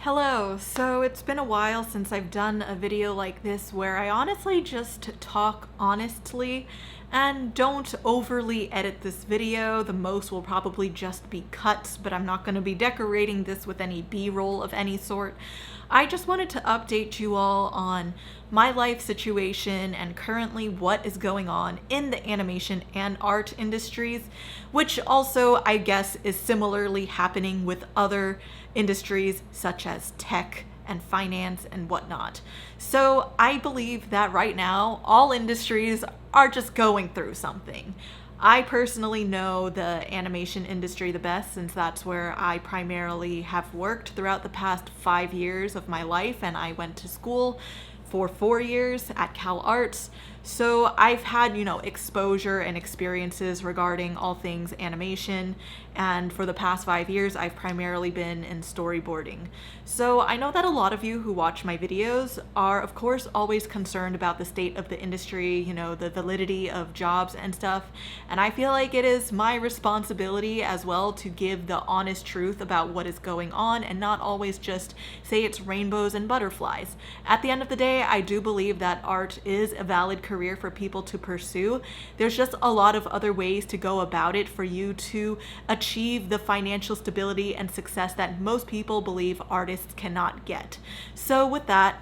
Hello, so it's been a while since I've done a video like this where I honestly just talk honestly and don't overly edit this video. The most will probably just be cuts, but I'm not going to be decorating this with any B-roll of any sort. I just wanted to update you all on my life situation and currently what is going on in the animation and art industries, which also I guess is similarly happening with other industries such as tech and finance and whatnot. So I believe that right now all industries are just going through something. I personally know the animation industry the best since that's where I primarily have worked throughout the past 5 years of my life, and I went to school for 4 years at Cal Arts. So I've had, exposure and experiences regarding all things animation, and for the past 5 years I've primarily been in storyboarding. So I know that a lot of you who watch my videos are of course always concerned about the state of the industry, the validity of jobs and stuff, and I feel like it is my responsibility as well to give the honest truth about what is going on and not always just say it's rainbows and butterflies. At the end of the day, I do believe that art is a valid career for people to pursue. There's just a lot of other ways to go about it for you to achieve the financial stability and success that most people believe artists cannot get. So with that,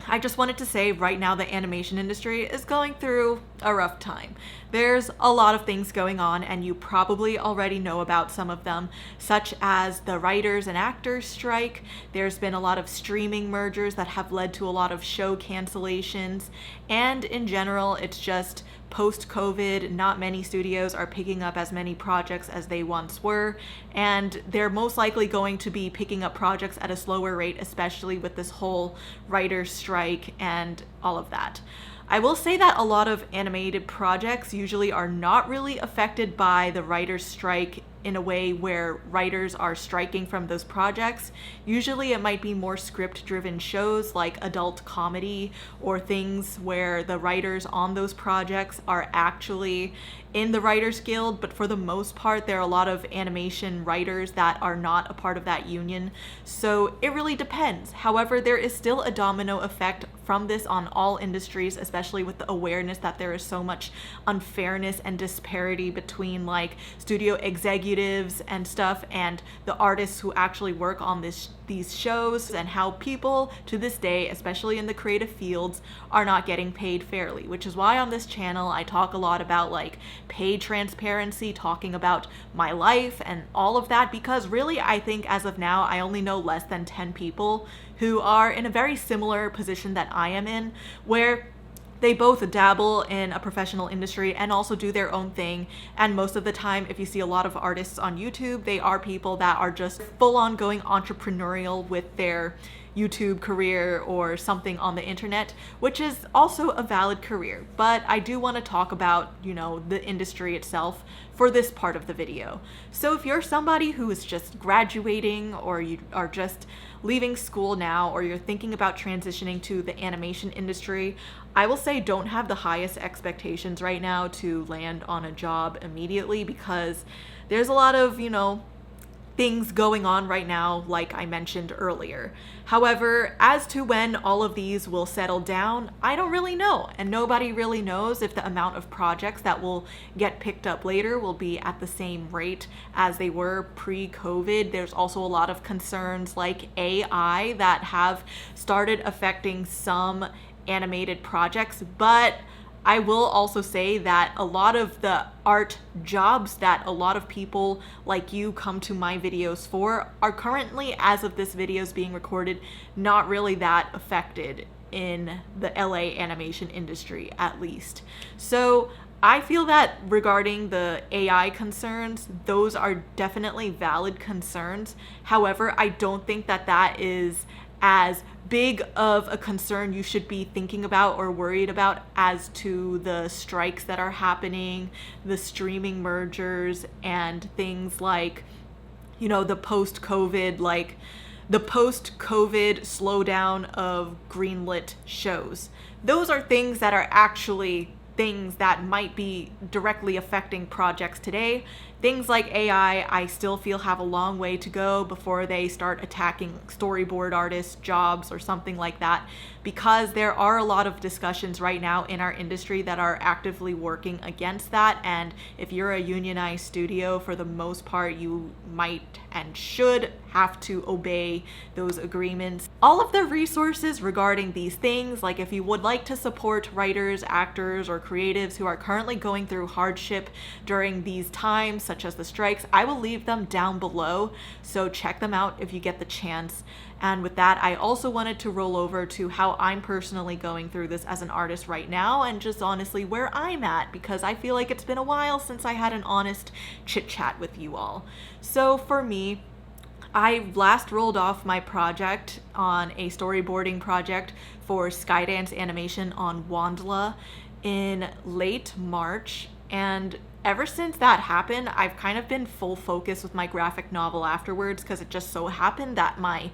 I just wanted to say right now the animation industry is going through a rough time. There's a lot of things going on, and you probably already know about some of them, such as the writers and actors strike. There's been a lot of streaming mergers that have led to a lot of show cancellations, and in general, it's just post-COVID, not many studios are picking up as many projects as they once were, and they're most likely going to be picking up projects at a slower rate, especially with this whole writer's strike and all of that. I will say that a lot of animated projects usually are not really affected by the writer's strike in a way where writers are striking from those projects. Usually it might be more script-driven shows like adult comedy or things where the writers on those projects are actually in the Writers Guild, but for the most part there are a lot of animation writers that are not a part of that union, so it really depends. However, there is still a domino effect from this on all industries, especially with the awareness that there is so much unfairness and disparity between like studio executives and stuff and the artists who actually work on these shows, and how people to this day, especially in the creative fields, are not getting paid fairly, which is why on this channel I talk a lot about like pay transparency, talking about my life and all of that, because really I think as of now I only know less than 10 people who are in a very similar position that I am in, where they both dabble in a professional industry and also do their own thing. And most of the time, if you see a lot of artists on YouTube, they are people that are just full on going entrepreneurial with their YouTube career or something on the internet, which is also a valid career. But I do want to talk about, the industry itself for this part of the video. So if you're somebody who is just graduating, or you are just leaving school now, or you're thinking about transitioning to the animation industry, I will say don't have the highest expectations right now to land on a job immediately, because there's a lot of, things going on right now, like I mentioned earlier. However, as to when all of these will settle down, I don't really know, and nobody really knows if the amount of projects that will get picked up later will be at the same rate as they were pre-COVID. There's also a lot of concerns like AI that have started affecting some animated projects, but I will also say that a lot of the art jobs that a lot of people like you come to my videos for are currently, as of this video is being recorded, not really that affected in the LA animation industry, at least. So I feel that regarding the AI concerns, those are definitely valid concerns. However, I don't think that that is as big of a concern you should be thinking about or worried about as to the strikes that are happening, the streaming mergers, and things like, the post-COVID slowdown of greenlit shows. Those are things that are actually things that might be directly affecting projects today. things like AI, I still feel have a long way to go before they start attacking storyboard artists' jobs or something like that, because there are a lot of discussions right now in our industry that are actively working against that. And if you're a unionized studio, for the most part, you might and should have to obey those agreements. All of the resources regarding these things, like if you would like to support writers, actors, or creatives who are currently going through hardship during these times, such as the strikes, I will leave them down below, so check them out if you get the chance. And with that, I also wanted to roll over to how I'm personally going through this as an artist right now, and just honestly where I'm at, because I feel like it's been a while since I had an honest chit chat with you all. So for me, I last rolled off my project on a storyboarding project for Skydance Animation on Wandla in late March, and ever since that happened, I've kind of been full focus with my graphic novel afterwards, because it just so happened that my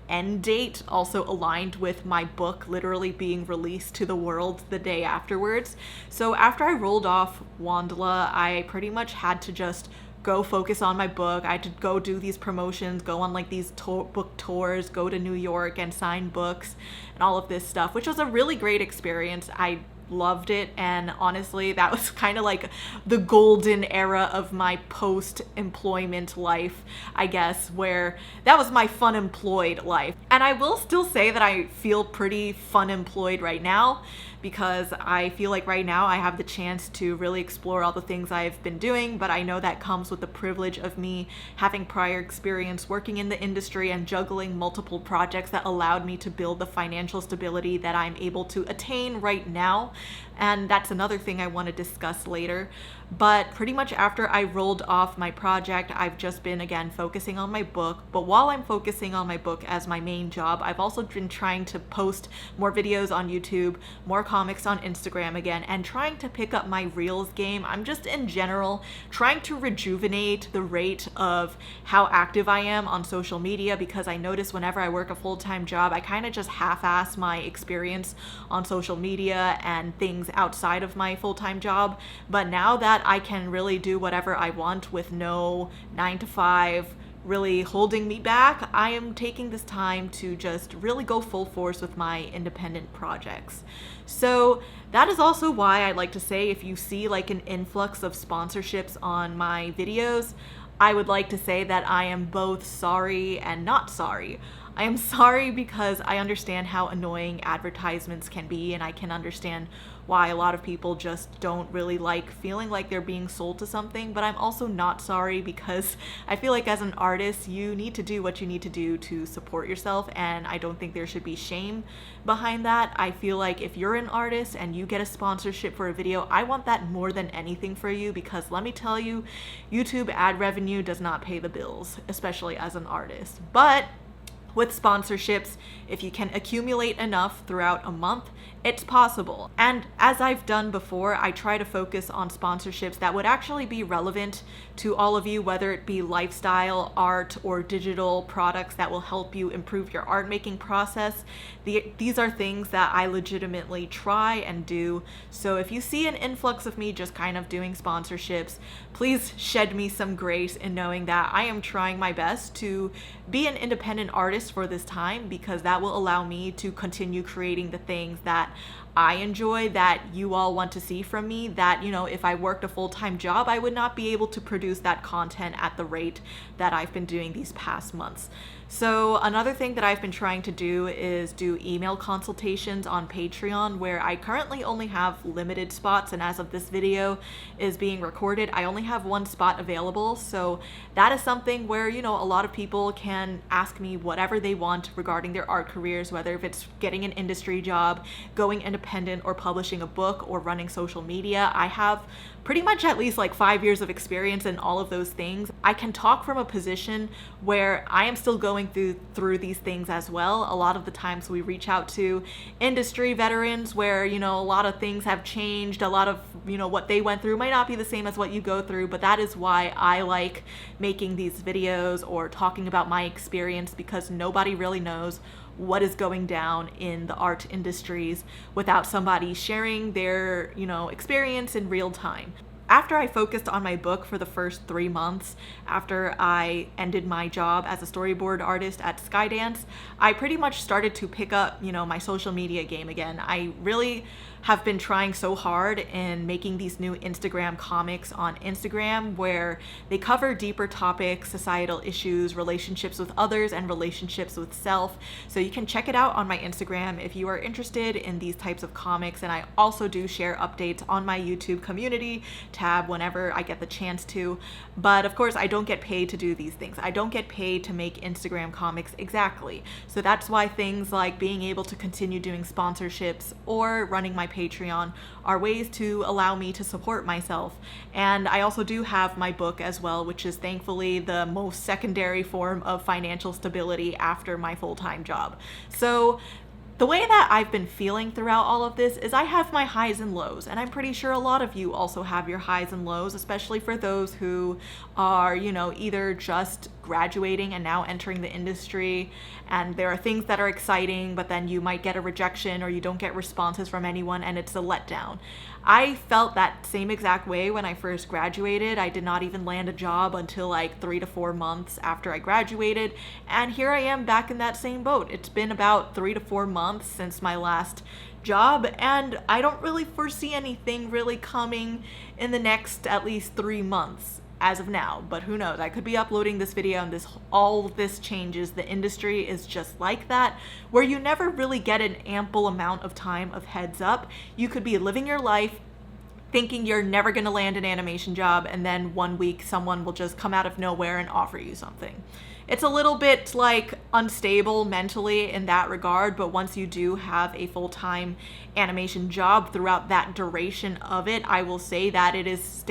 end date also aligned with my book literally being released to the world the day afterwards. So after I rolled off Wandla, I pretty much had to just go focus on my book. I had to go do these promotions, go on like these book tours, go to New York and sign books and all of this stuff, which was a really great experience. I loved it, and honestly that was kind of like the golden era of my post-employment life, I guess, where that was my fun employed life. And I will still say that I feel pretty fun employed right now, because I feel like right now I have the chance to really explore all the things I've been doing, but I know that comes with the privilege of me having prior experience working in the industry and juggling multiple projects that allowed me to build the financial stability that I'm able to attain right now. And that's another thing I want to discuss later. But pretty much after I rolled off my project, I've just been, again, focusing on my book. But while I'm focusing on my book as my main job, I've also been trying to post more videos on YouTube, more comics on Instagram again, and trying to pick up my Reels game. I'm just in general trying to rejuvenate the rate of how active I am on social media, because I notice whenever I work a full-time job, I kind of just half-ass my experience on social media and things outside of my full-time job. But now that I can really do whatever I want with no 9 to 5 really holding me back, I am taking this time to just really go full force with my independent projects. So that is also why I'd like to say, if you see like an influx of sponsorships on my videos, I would like to say that I am both sorry and not sorry. I am sorry because I understand how annoying advertisements can be, and I can understand why a lot of people just don't really like feeling like they're being sold to something, but I'm also not sorry because I feel like as an artist, you need to do what you need to do to support yourself, and I don't think there should be shame behind that. I feel like if you're an artist and you get a sponsorship for a video, I want that more than anything for you, because let me tell you, YouTube ad revenue does not pay the bills, especially as an artist. But with sponsorships, if you can accumulate enough throughout a month, it's possible. And as I've done before, I try to focus on sponsorships that would actually be relevant to all of you, whether it be lifestyle, art, or digital products that will help you improve your art making process. These are things that I legitimately try and do. So if you see an influx of me just kind of doing sponsorships, please shed me some grace in knowing that I am trying my best to be an independent artist for this time, because that will allow me to continue creating the things that I enjoy, that you all want to see from me, that, you know, if I worked a full-time job, I would not be able to produce that content at the rate that I've been doing these past months. So another thing that I've been trying to do is do email consultations on Patreon, where I currently only have limited spots, and as of this video is being recorded, I only have one spot available. So that is something where, you know, a lot of people can ask me whatever they want regarding their art careers, whether if it's getting an industry job, going independent, or publishing a book, or running social media. I have pretty much at least like 5 years of experience in all of those things. I can talk from a position where I am still going through these things as well. A lot of the times we reach out to industry veterans where, you know, a lot of things have changed. A lot of, you know, what they went through might not be the same as what you go through, but that is why I like making these videos or talking about my experience, because nobody really knows what is going down in the art industries without somebody sharing their, you know, experience in real time. after I focused on my book for the first 3 months, after I ended my job as a storyboard artist at Skydance, I pretty much started to pick up, my social media game again. I really have been trying so hard in making these new Instagram comics on Instagram where they cover deeper topics, societal issues, relationships with others, and relationships with self. So you can check it out on my Instagram if you are interested in these types of comics. And I also do share updates on my YouTube community tab whenever I get the chance to. But of course, I don't get paid to do these things. I don't get paid to make Instagram comics exactly. So that's why things like being able to continue doing sponsorships or running my Patreon are ways to allow me to support myself. And I also do have my book as well, which is thankfully the most secondary form of financial stability after my full-time job. So the way that I've been feeling throughout all of this is I have my highs and lows, and I'm pretty sure a lot of you also have your highs and lows, especially for those who are, either just graduating and now entering the industry, and there are things that are exciting, but then you might get a rejection or you don't get responses from anyone and it's a letdown. I felt that same exact way when I first graduated. I did not even land a job until like 3 to 4 months after I graduated, and here I am back in that same boat. It's been about 3 to 4 months since my last job, and I don't really foresee anything really coming in the next at least 3 months as of now, but who knows? I could be uploading this video and all this changes. The industry is just like that, where you never really get an ample amount of time of heads up. You could be living your life thinking you're never going to land an animation job, and then one week someone will just come out of nowhere and offer you something. It's a little bit like unstable mentally in that regard, but once you do have a full-time animation job throughout that duration of it, I will say that it is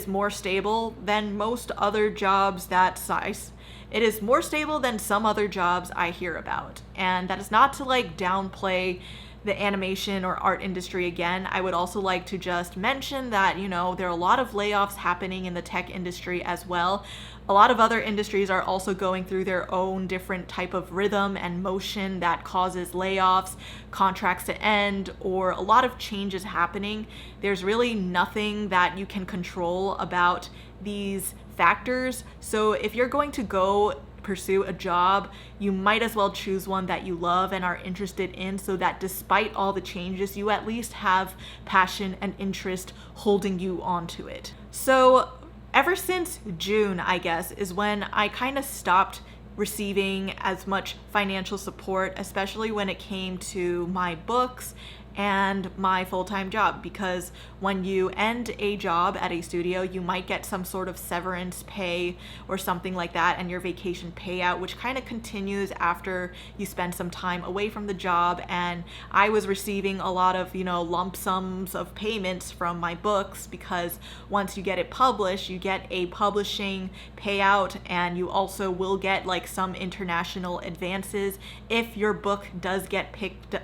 more stable than most other jobs that size. It is more stable than some other jobs I hear about. And that is not to like downplay the animation or art industry again. I would also like to just mention that, there are a lot of layoffs happening in the tech industry as well. A lot of other industries are also going through their own different type of rhythm and motion that causes layoffs, contracts to end, or a lot of changes happening. There's really nothing that you can control about these factors. So if you're going to go pursue a job, you might as well choose one that you love and are interested in, so that despite all the changes, you at least have passion and interest holding you onto it. So ever since June, I guess, is when I kind of stopped receiving as much financial support, especially when it came to my books and my full-time job, because when you end a job at a studio, you might get some sort of severance pay or something like that, and your vacation payout, which kind of continues after you spend some time away from the job. And I was receiving a lot of, lump sums of payments from my books, because once you get it published, you get a publishing payout, and you also will get like some international advances if your book does get picked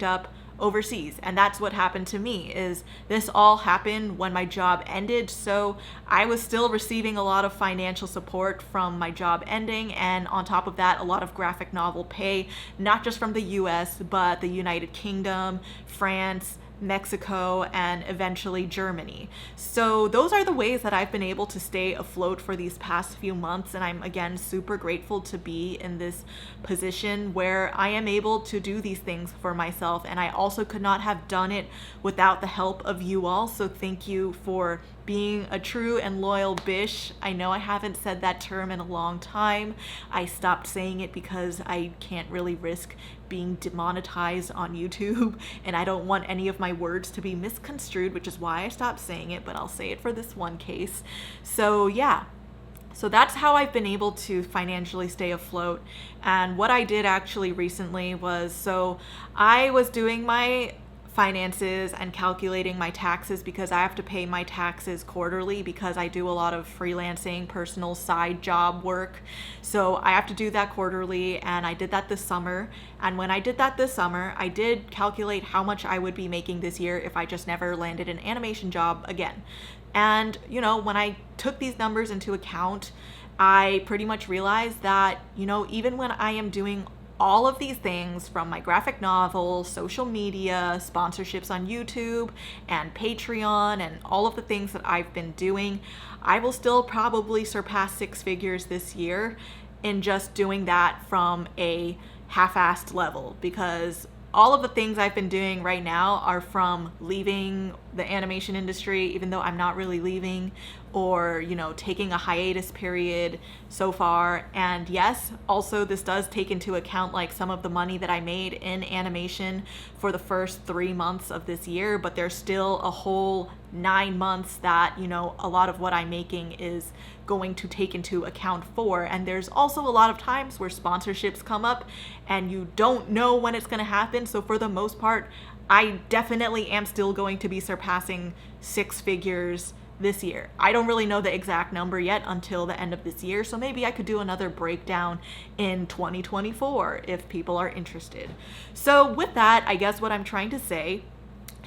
up overseas. And that's what happened to me. Is this all happened when my job ended, so I was still receiving a lot of financial support from my job ending, and on top of that, a lot of graphic novel pay, not just from the US, but the United Kingdom, France, Mexico, and eventually Germany. So those are the ways that I've been able to stay afloat for these past few months, and I'm again super grateful to be in this position where I am able to do these things for myself, and I also could not have done it without the help of you all. So thank you for being a true and loyal bish. I know I haven't said that term in a long time. I stopped saying it because I can't really risk being demonetized on YouTube, and I don't want any of my words to be misconstrued, which is why I stopped saying it, but I'll say it for this one case. So yeah. So that's how I've been able to financially stay afloat. And what I did actually recently was, so I was doing my finances and calculating my taxes, because I have to pay my taxes quarterly because I do a lot of freelancing, personal side job work. So I have to do that quarterly, and I did that this summer. And when I did that this summer, I did calculate how much I would be making this year if I just never landed an animation job again. And, when I took these numbers into account, I pretty much realized that, even when I am doing all of these things, from my graphic novel, social media, sponsorships on YouTube, and Patreon, and all of the things that I've been doing, I will still probably surpass 6 figures this year in just doing that from a half-assed level, because all of the things I've been doing right now are from leaving the animation industry, even though I'm not really leaving, or, you know, taking a hiatus period so far. And yes, also this does take into account like some of the money that I made in animation for the first 3 months of this year, but there's still a whole 9 months that, you know, a lot of what I'm making is going to take into account for. And there's also a lot of times where sponsorships come up and you don't know when it's going to happen. So for the most part, I definitely am still going to be surpassing 6 figures this year. I don't really know the exact number yet until the end of this year, so maybe I could do another breakdown in 2024 if people are interested. So with that, I guess what I'm trying to say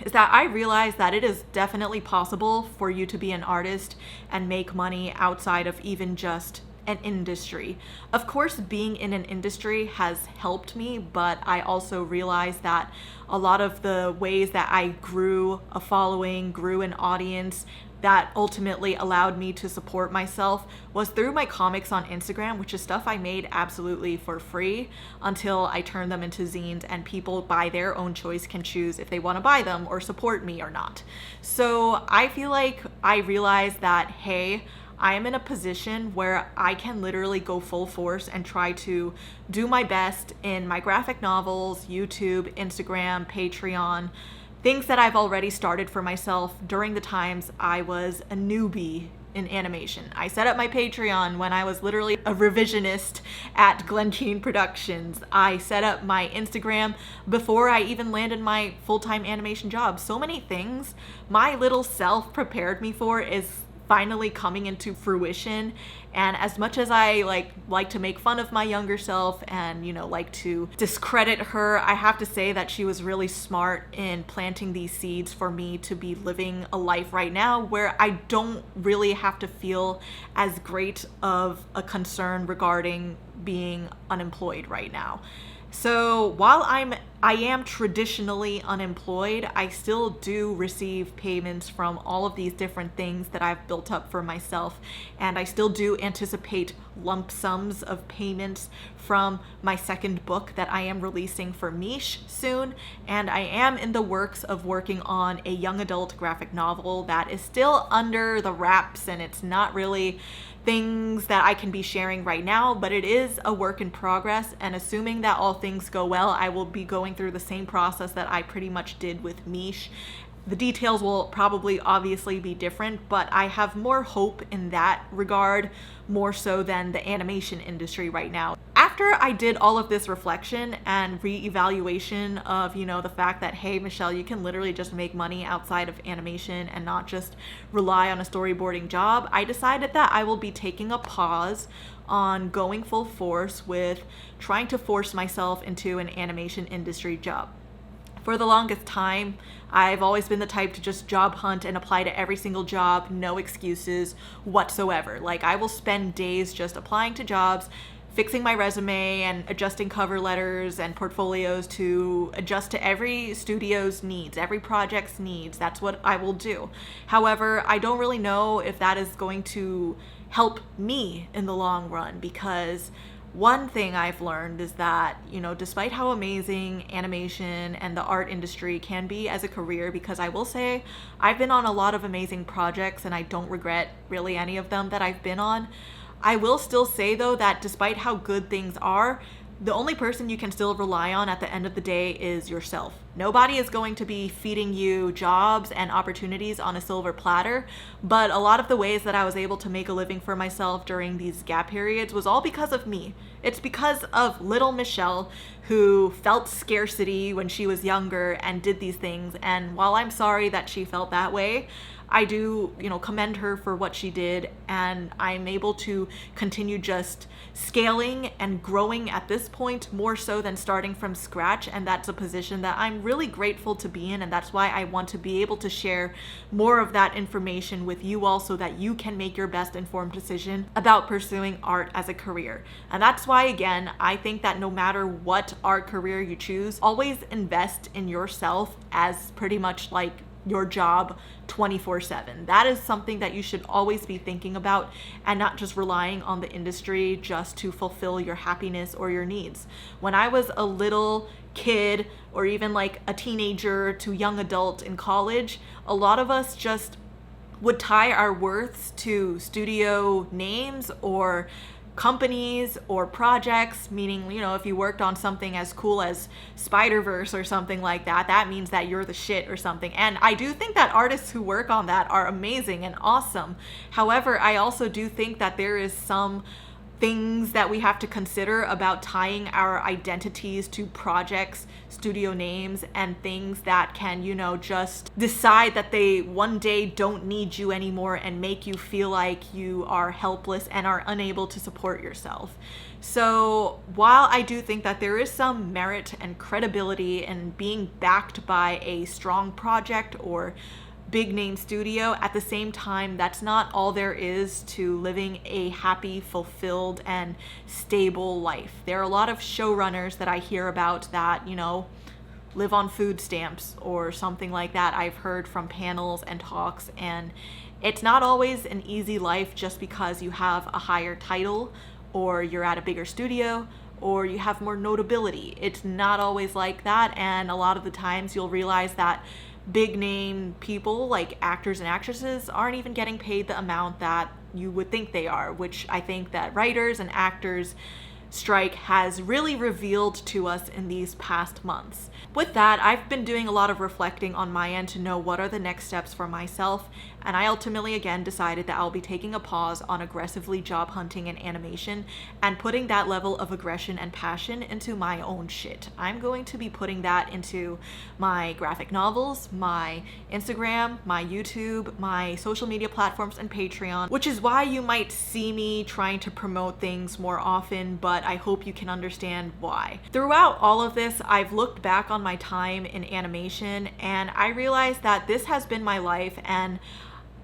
is that I realize that it is definitely possible for you to be an artist and make money outside of even just an industry. Of course, being in an industry has helped me, but I also realized that a lot of the ways that I grew a following, grew an audience, that ultimately allowed me to support myself was through my comics on Instagram, which is stuff I made absolutely for free until I turned them into zines, and people by their own choice can choose if they want to buy them or support me or not. So I feel like I realized that, hey, I am in a position where I can literally go full force and try to do my best in my graphic novels, YouTube, Instagram, Patreon, things that I've already started for myself during the times I was a newbie in animation. I set up my Patreon when I was literally a revisionist at Glen Keane Productions. I set up my Instagram before I even landed my full-time animation job. So many things my little self prepared me for is finally coming into fruition. And as much as I like to make fun of my younger self and, you know, like to discredit her, I have to say that she was really smart in planting these seeds for me to be living a life right now where I don't really have to feel as great of a concern regarding being unemployed right now. So while I am traditionally unemployed, I still do receive payments from all of these different things that I've built up for myself. And I still do anticipate lump sums of payments from my second book that I am releasing for MEESH soon. And I am in the works of working on a young adult graphic novel that is still under the wraps, and it's not really things that I can be sharing right now, but it is a work in progress. And assuming that all things go well, I will be going through the same process that I pretty much did with MEESH. The details will probably obviously be different, but I have more hope in that regard, more so than the animation industry right now. After I did all of this reflection and re-evaluation of, you know, the fact that, hey, Michelle, you can literally just make money outside of animation and not just rely on a storyboarding job, I decided that I will be taking a pause on going full force with trying to force myself into an animation industry job. For the longest time, I've always been the type to just job hunt and apply to every single job, no excuses whatsoever. Like, I will spend days just applying to jobs, fixing my resume and adjusting cover letters and portfolios to adjust to every studio's needs, every project's needs. That's what I will do. However, I don't really know if that is going to help me in the long run, because one thing I've learned is that, you know, despite how amazing animation and the art industry can be as a career, because I will say I've been on a lot of amazing projects and I don't regret really any of them that I've been on, I will still say though that despite how good things are, the only person you can still rely on at the end of the day is yourself. Nobody is going to be feeding you jobs and opportunities on a silver platter, but a lot of the ways that I was able to make a living for myself during these gap periods was all because of me. It's because of little Michelle, who felt scarcity when she was younger and did these things. And while I'm sorry that she felt that way, I do, you know, commend her for what she did, and I'm able to continue just scaling and growing at this point more so than starting from scratch, and that's a position that I'm really grateful to be in, and that's why I want to be able to share more of that information with you all so that you can make your best informed decision about pursuing art as a career. And that's why, again, I think that no matter what art career you choose, always invest in yourself as pretty much like your job 24/7. That is something that you should always be thinking about, and not just relying on the industry just to fulfill your happiness or your needs. When I was a little kid, or even like a teenager to young adult in college, a lot of us just would tie our worths to studio names or companies or projects, meaning, you know, if you worked on something as cool as Spider-Verse or something like that, that means that you're the shit or something. And I do think that artists who work on that are amazing and awesome. However, I also do think that there is some things that we have to consider about tying our identities to projects, studio names, and things that can, you know, just decide that they one day don't need you anymore and make you feel like you are helpless and are unable to support yourself. So while I do think that there is some merit and credibility in being backed by a strong project or big name studio, at the same time, that's not all there is to living a happy, fulfilled, and stable life. There are a lot of showrunners that I hear about that, you know, live on food stamps or something like that. I've heard from panels and talks, and it's not always an easy life just because you have a higher title, or you're at a bigger studio, or you have more notability. It's not always like that, and a lot of the times you'll realize that big name people like actors and actresses aren't even getting paid the amount that you would think they are, which I think that writers and actors strike has really revealed to us in these past months. With that, I've been doing a lot of reflecting on my end to know what are the next steps for myself, and I ultimately again decided that I'll be taking a pause on aggressively job hunting and animation and putting that level of aggression and passion into my own shit. I'm going to be putting that into my graphic novels, my Instagram, my YouTube, my social media platforms, and Patreon, which is why you might see me trying to promote things more often, but I hope you can understand why. Throughout all of this, I've looked back on my time in animation, and I realized that this has been my life, and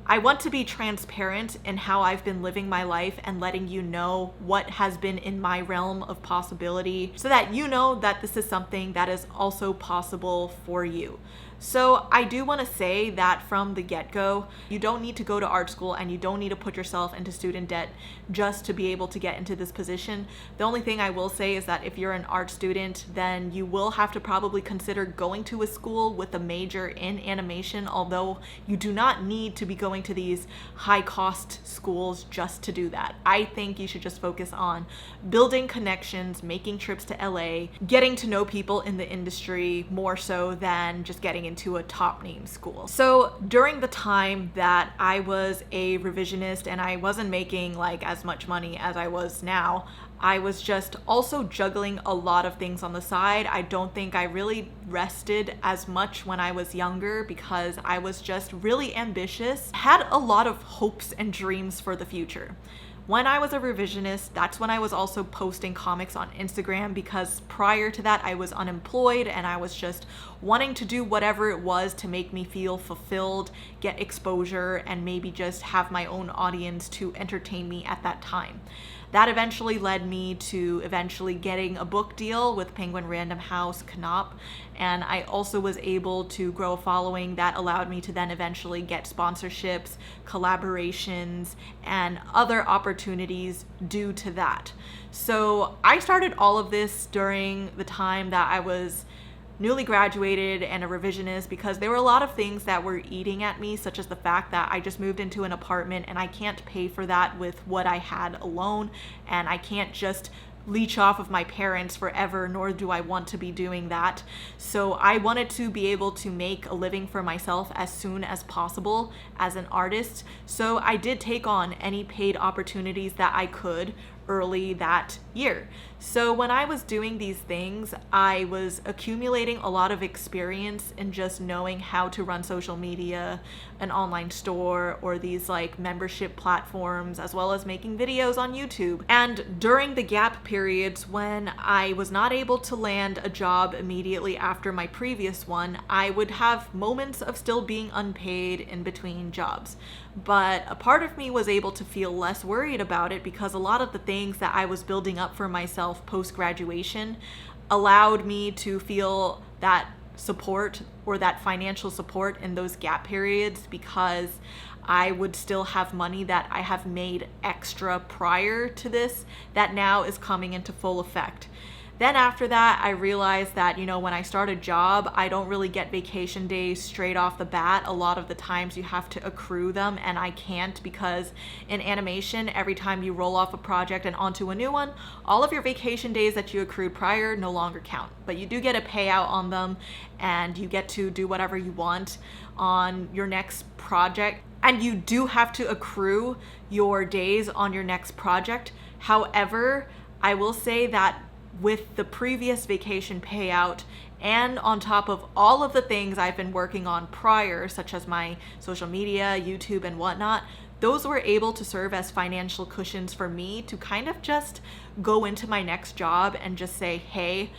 I want to be transparent in how I've been living my life and letting you know what has been in my realm of possibility so that you know that this is something that is also possible for you. So I do want to say that from the get-go, you don't need to go to art school and you don't need to put yourself into student debt just to be able to get into this position. The only thing I will say is that if you're an art student, then you will have to probably consider going to a school with a major in animation, although you do not need to be going to these high-cost schools just to do that. I think you should just focus on building connections, making trips to LA, getting to know people in the industry more so than just getting into a top name school. So during the time that I was a revisionist and I wasn't making like as much money as I was now, I was just also juggling a lot of things on the side. I don't think I really rested as much when I was younger because I was just really ambitious, had a lot of hopes and dreams for the future. When I was a revisionist, that's when I was also posting comics on Instagram, because prior to that I was unemployed and I was just wanting to do whatever it was to make me feel fulfilled, get exposure, and maybe just have my own audience to entertain me at that time. That eventually led me to eventually getting a book deal with Penguin Random House Knopf, and I also was able to grow a following that allowed me to then eventually get sponsorships, collaborations, and other opportunities due to that. So I started all of this during the time that I was newly graduated and a revisionist, because there were a lot of things that were eating at me, such as the fact that I just moved into an apartment and I can't pay for that with what I had alone, and I can't just leech off of my parents forever, nor do I want to be doing that. So I wanted to be able to make a living for myself as soon as possible as an artist. So I did take on any paid opportunities that I could early that year. So when I was doing these things, I was accumulating a lot of experience in just knowing how to run social media, an online store, or these like membership platforms, as well as making videos on YouTube. And during the gap periods when I was not able to land a job immediately after my previous one, I would have moments of still being unpaid in between jobs. But a part of me was able to feel less worried about it because a lot of the things that I was building up for myself post-graduation allowed me to feel that support or that financial support in those gap periods, because I would still have money that I have made extra prior to this that now is coming into full effect. Then after that, I realized that, when I start a job, I don't really get vacation days straight off the bat. A lot of the times you have to accrue them, and I can't, because in animation, every time you roll off a project and onto a new one, all of your vacation days that you accrued prior no longer count. But you do get a payout on them, and you get to do whatever you want on your next project. And you do have to accrue your days on your next project. However, I will say that with the previous vacation payout, and on top of all of the things I've been working on prior, such as my social media, YouTube, and whatnot, those were able to serve as financial cushions for me to kind of just go into my next job and just say, hey,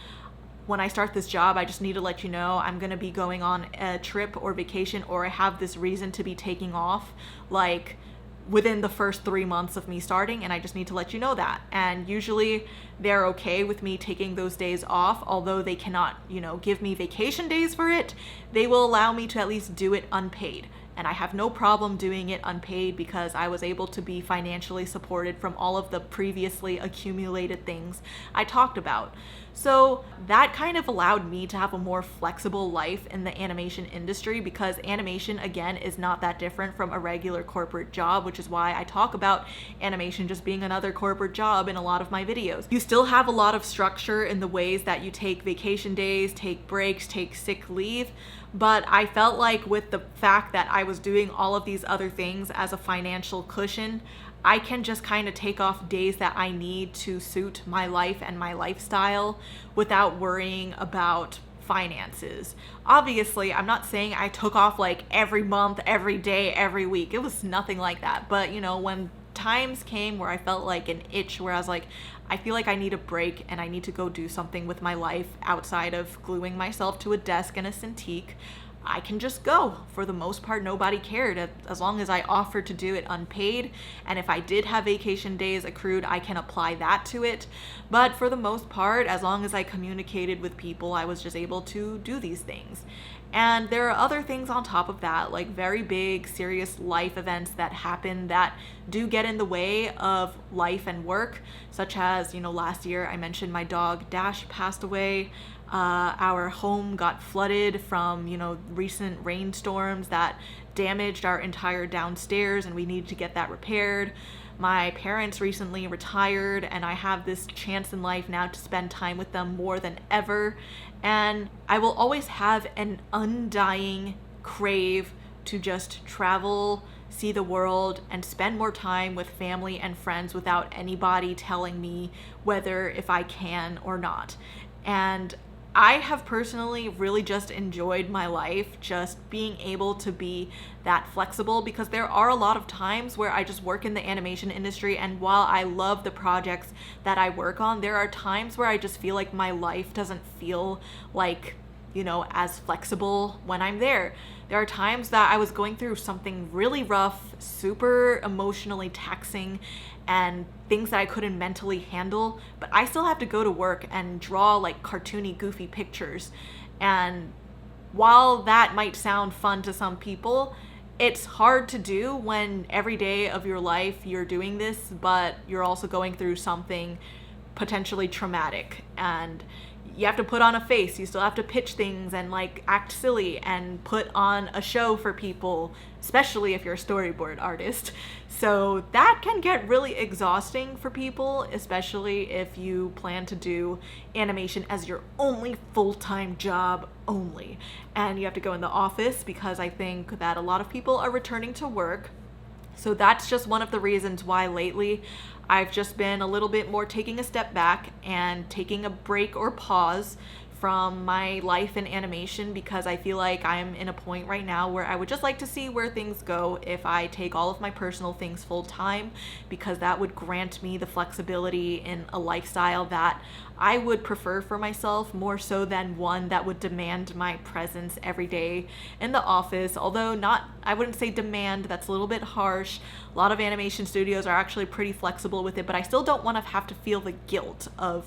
when I start this job, I just need to let you know I'm going to be going on a trip or vacation, or I have this reason to be taking off, like within the first 3 months of me starting, and I just need to let you know that. And usually they're okay with me taking those days off, although they cannot, give me vacation days for it. They will allow me to at least do it unpaid. And I have no problem doing it unpaid because I was able to be financially supported from all of the previously accumulated things I talked about. So that kind of allowed me to have a more flexible life in the animation industry, because animation, again, is not that different from a regular corporate job, which is why I talk about animation just being another corporate job in a lot of my videos. You still have a lot of structure in the ways that you take vacation days, take breaks, take sick leave, but I felt like with the fact that I was doing all of these other things as a financial cushion, I can just kind of take off days that I need to suit my life and my lifestyle without worrying about finances. Obviously, I'm not saying I took off like every month, every day, every week. It was nothing like that. But when times came where I felt like an itch, where I was like, I feel like I need a break and I need to go do something with my life outside of gluing myself to a desk and a Cintiq, I can just go. For the most part, nobody cared as long as I offered to do it unpaid. And if I did have vacation days accrued, I can apply that to it. But for the most part, as long as I communicated with people, I was just able to do these things. And there are other things on top of that, like very big, serious life events that happen that do get in the way of life and work, such as, last year I mentioned my dog Dash passed away. Our home got flooded from, recent rainstorms that damaged our entire downstairs, and we needed to get that repaired. My parents recently retired, and I have this chance in life now to spend time with them more than ever. And I will always have an undying crave to just travel, see the world, and spend more time with family and friends without anybody telling me whether if I can or not. And I have personally really just enjoyed my life just being able to be that flexible, because there are a lot of times where I just work in the animation industry, and while I love the projects that I work on, there are times where I just feel like my life doesn't feel like, as flexible when I'm there. There are times that I was going through something really rough, super emotionally taxing, and things that I couldn't mentally handle, but I still have to go to work and draw like cartoony, goofy pictures. And while that might sound fun to some people, it's hard to do when every day of your life you're doing this, but you're also going through something potentially traumatic, and you have to put on a face. You still have to pitch things and like act silly and put on a show for people, especially if you're a storyboard artist. So that can get really exhausting for people, especially if you plan to do animation as your only full-time job only. And you have to go in the office, because I think that a lot of people are returning to work. So that's just one of the reasons why lately I've just been a little bit more taking a step back and taking a break or pause from my life in animation, because I feel like I'm in a point right now where I would just like to see where things go if I take all of my personal things full time, because that would grant me the flexibility in a lifestyle that I would prefer for myself, more so than one that would demand my presence every day in the office. Although not, I wouldn't say demand, that's a little bit harsh. A lot of animation studios are actually pretty flexible with it, but I still don't want to have to feel the guilt of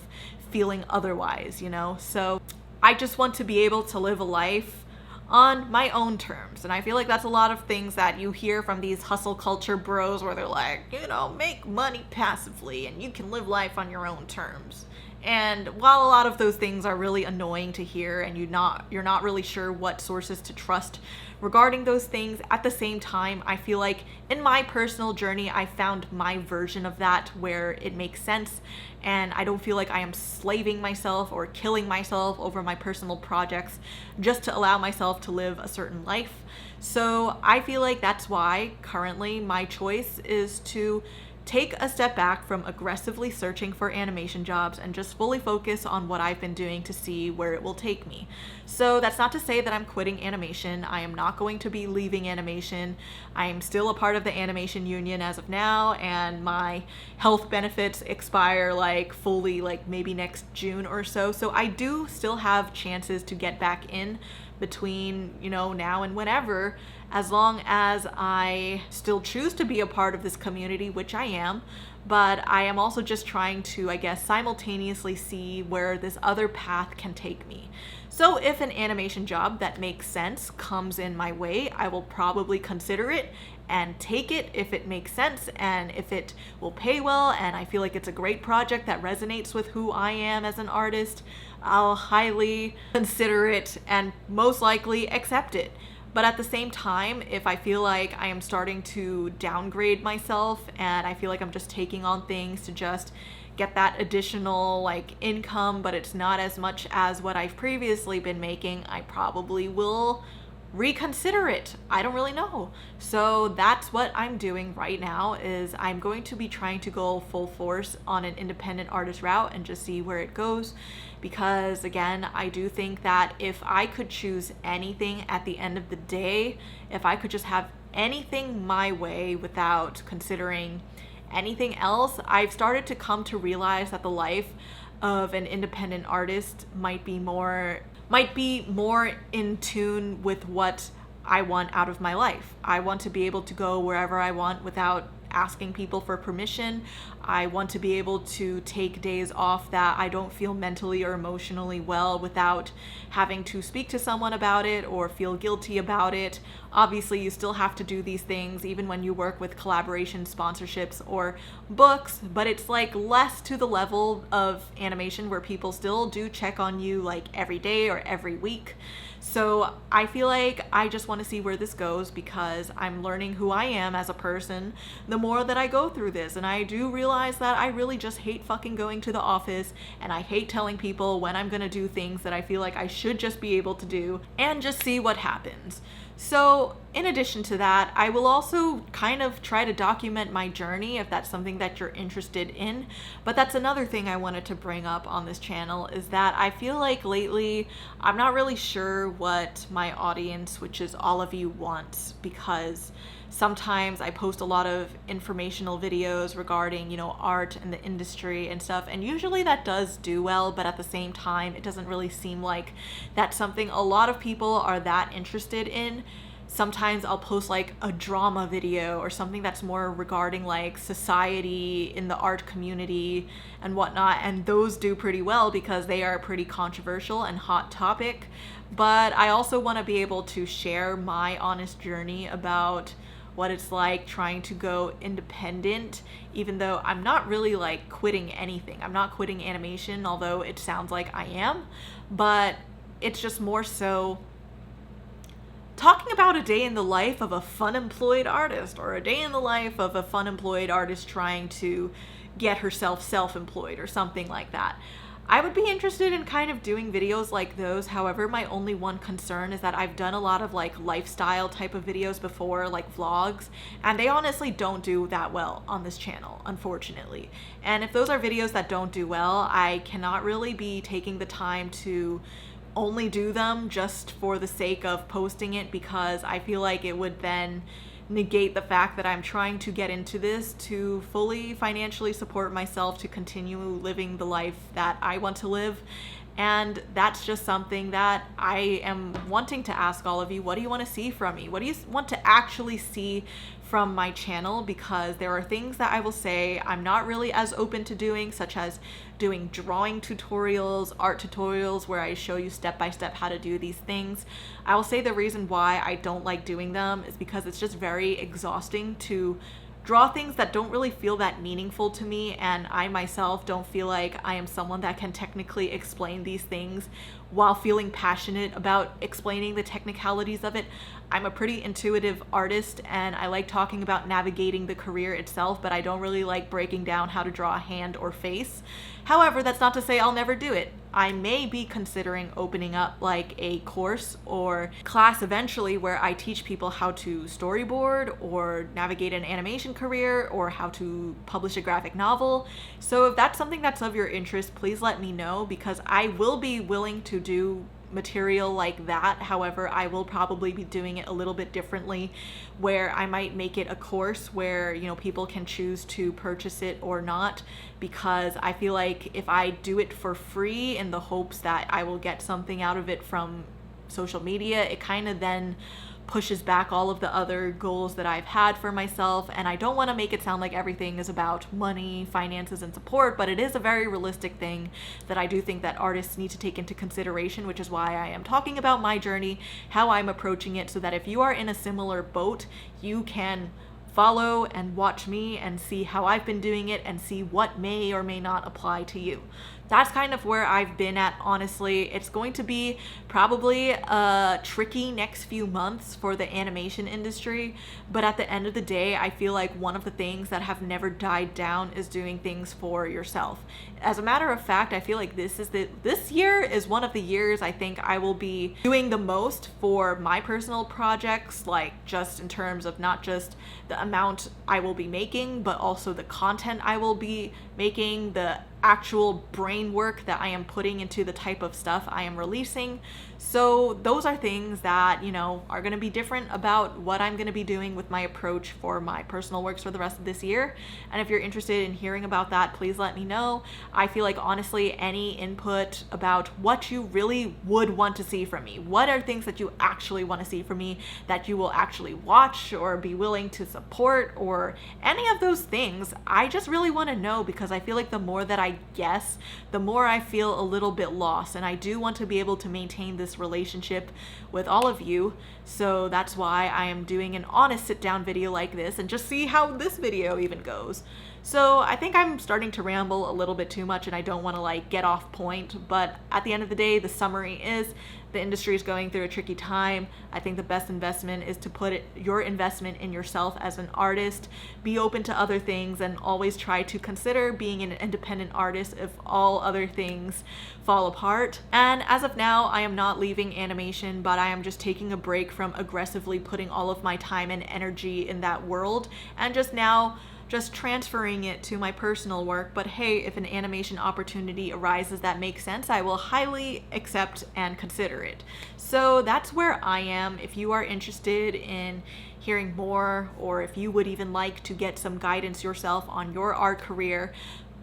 feeling otherwise, you know? So I just want to be able to live a life on my own terms. And I feel like that's a lot of things that you hear from these hustle culture bros, where they're like, you know, make money passively and you can live life on your own terms. And while a lot of those things are really annoying to hear, and you're not really sure what sources to trust regarding those things, at the same time, I feel like in my personal journey, I found my version of that where it makes sense, and I don't feel like I am slaving myself or killing myself over my personal projects just to allow myself to live a certain life. So I feel like that's why currently my choice is to take a step back from aggressively searching for animation jobs and just fully focus on what I've been doing to see where it will take me. So that's not to say that I'm quitting animation. I am not going to be leaving animation. I am still a part of the animation union as of now, and my health benefits expire like fully like maybe next June or so. So I do still have chances to get back in between, you know, now and whenever, as long as I still choose to be a part of this community, which I am. But I am also just trying to, I guess, simultaneously see where this other path can take me. So if an animation job that makes sense comes in my way, I will probably consider it and take it if it makes sense and if it will pay well and I feel like it's a great project that resonates with who I am as an artist. I'll highly consider it and most likely accept it. But at the same time, if I feel like I am starting to downgrade myself and I feel like I'm just taking on things to just get that additional like income, but it's not as much as what I've previously been making, I probably will reconsider it. I don't really know. So that's what I'm doing right now, is I'm going to be trying to go full force on an independent artist route and just see where it goes. Because again, I do think that if I could choose anything at the end of the day, if I could just have anything my way without considering anything else, I've started to come to realize that the life of an independent artist might be more in tune with what I want out of my life. I want to be able to go wherever I want without asking people for permission. I want to be able to take days off that I don't feel mentally or emotionally well without having to speak to someone about it or feel guilty about it. Obviously, you still have to do these things even when you work with collaboration sponsorships or books, but it's like less to the level of animation where people still do check on you like every day or every week. So I feel like I just want to see where this goes, because I'm learning who I am as a person the more that I go through this. And I do realize that I really just hate fucking going to the office, and I hate telling people when I'm going to do things that I feel like I should just be able to do and just see what happens. So in addition to that, I will also kind of try to document my journey if that's something that you're interested in. But that's another thing I wanted to bring up on this channel, is that I feel like lately I'm not really sure what my audience, which is all of you, wants, because sometimes I post a lot of informational videos regarding, you know, art and the industry and stuff, and usually that does do well, but at the same time, it doesn't really seem like that's something a lot of people are that interested in. Sometimes I'll post like a drama video or something that's more regarding like society in the art community and whatnot, and those do pretty well because they are pretty controversial and hot topic. But I also want to be able to share my honest journey about what it's like trying to go independent, even though I'm not really like quitting anything. I'm not quitting animation, although it sounds like I am, but it's just more so talking about a day in the life of a fun employed artist, or a day in the life of a fun employed artist trying to get herself self-employed or something like that. I would be interested in kind of doing videos like those. However, my only one concern is that I've done a lot of like lifestyle type of videos before, like vlogs, and they honestly don't do that well on this channel, unfortunately. And if those are videos that don't do well, I cannot really be taking the time to only do them just for the sake of posting it, because I feel like it would then negate the fact that I'm trying to get into this to fully financially support myself to continue living the life that I want to live. And that's just something that I am wanting to ask all of you. What do you want to see from me? What do you want to actually see from my channel? Because there are things that I will say I'm not really as open to doing, such as doing drawing tutorials, art tutorials where I show you step by step how to do these things. I will say the reason why I don't like doing them is because it's just very exhausting to draw things that don't really feel that meaningful to me, and I myself don't feel like I am someone that can technically explain these things while feeling passionate about explaining the technicalities of it. I'm a pretty intuitive artist and I like talking about navigating the career itself, but I don't really like breaking down how to draw a hand or face. However, that's not to say I'll never do it. I may be considering opening up like a course or class eventually where I teach people how to storyboard or navigate an animation career or how to publish a graphic novel. So if that's something that's of your interest, please let me know, because I will be willing to do material like that. However, I will probably be doing it a little bit differently, where I might make it a course where, you know, people can choose to purchase it or not, because I feel like if I do it for free in the hopes that I will get something out of it from social media, it kind of then pushes back all of the other goals that I've had for myself. And I don't want to make it sound like everything is about money, finances, and support, but it is a very realistic thing that I do think that artists need to take into consideration, which is why I am talking about my journey, how I'm approaching it, so that if you are in a similar boat, you can follow and watch me and see how I've been doing it and see what may or may not apply to you. That's kind of where I've been at, honestly. It's going to be probably a tricky next few months for the animation industry, but at the end of the day, I feel like one of the things that have never died down is doing things for yourself. As a matter of fact, I feel like this year is one of the years I think I will be doing the most for my personal projects, like just in terms of not just the amount I will be making, but also the content I will be making, the actual brain work that I am putting into the type of stuff I am releasing. So those are things that, you know, are going to be different about what I'm going to be doing with my approach for my personal works for the rest of this year. And if you're interested in hearing about that, please let me know. I feel like, honestly, any input about what you really would want to see from me, what are things that you actually want to see from me that you will actually watch or be willing to support, or any of those things, I just really want to know, because I feel like the more that I guess, the more I feel a little bit lost, and I do want to be able to maintain this relationship with all of you. So that's why I am doing an honest sit down video like this, and just see how this video even goes. So I think I'm starting to ramble a little bit too much, and I don't want to like get off point, but at the end of the day, the summary is the industry is going through a tricky time. I think the best investment is to put your investment in yourself as an artist. Be open to other things, and always try to consider being an independent artist if all other things fall apart. And as of now, I am not leaving animation, but I am just taking a break from aggressively putting all of my time and energy in that world, and just transferring it to my personal work. But hey, if an animation opportunity arises that makes sense, I will highly accept and consider it. So that's where I am. If you are interested in hearing more, or if you would even like to get some guidance yourself on your art career,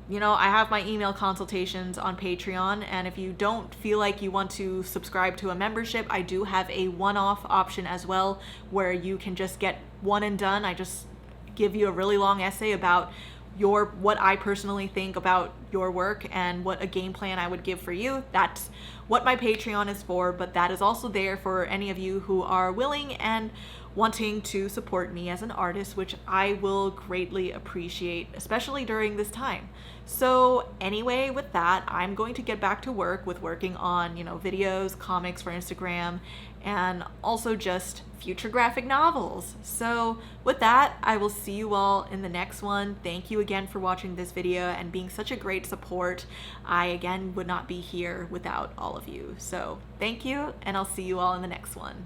you know, I have my email consultations on Patreon, and if you don't feel like you want to subscribe to a membership, I do have a one-off option as well, where you can just get one and done. I just give you a really long essay about what I personally think about your work and what a game plan I would give for you. That's what my Patreon is for, but that is also there for any of you who are willing and wanting to support me as an artist, which I will greatly appreciate, especially during this time. So anyway, with that, I'm going to get back to working on, you know, videos, comics for Instagram, and also just future graphic novels. So with that, I will see you all in the next one. Thank you again for watching this video and being such a great great support. I, again, would not be here without all of you. So thank you, and I'll see you all in the next one.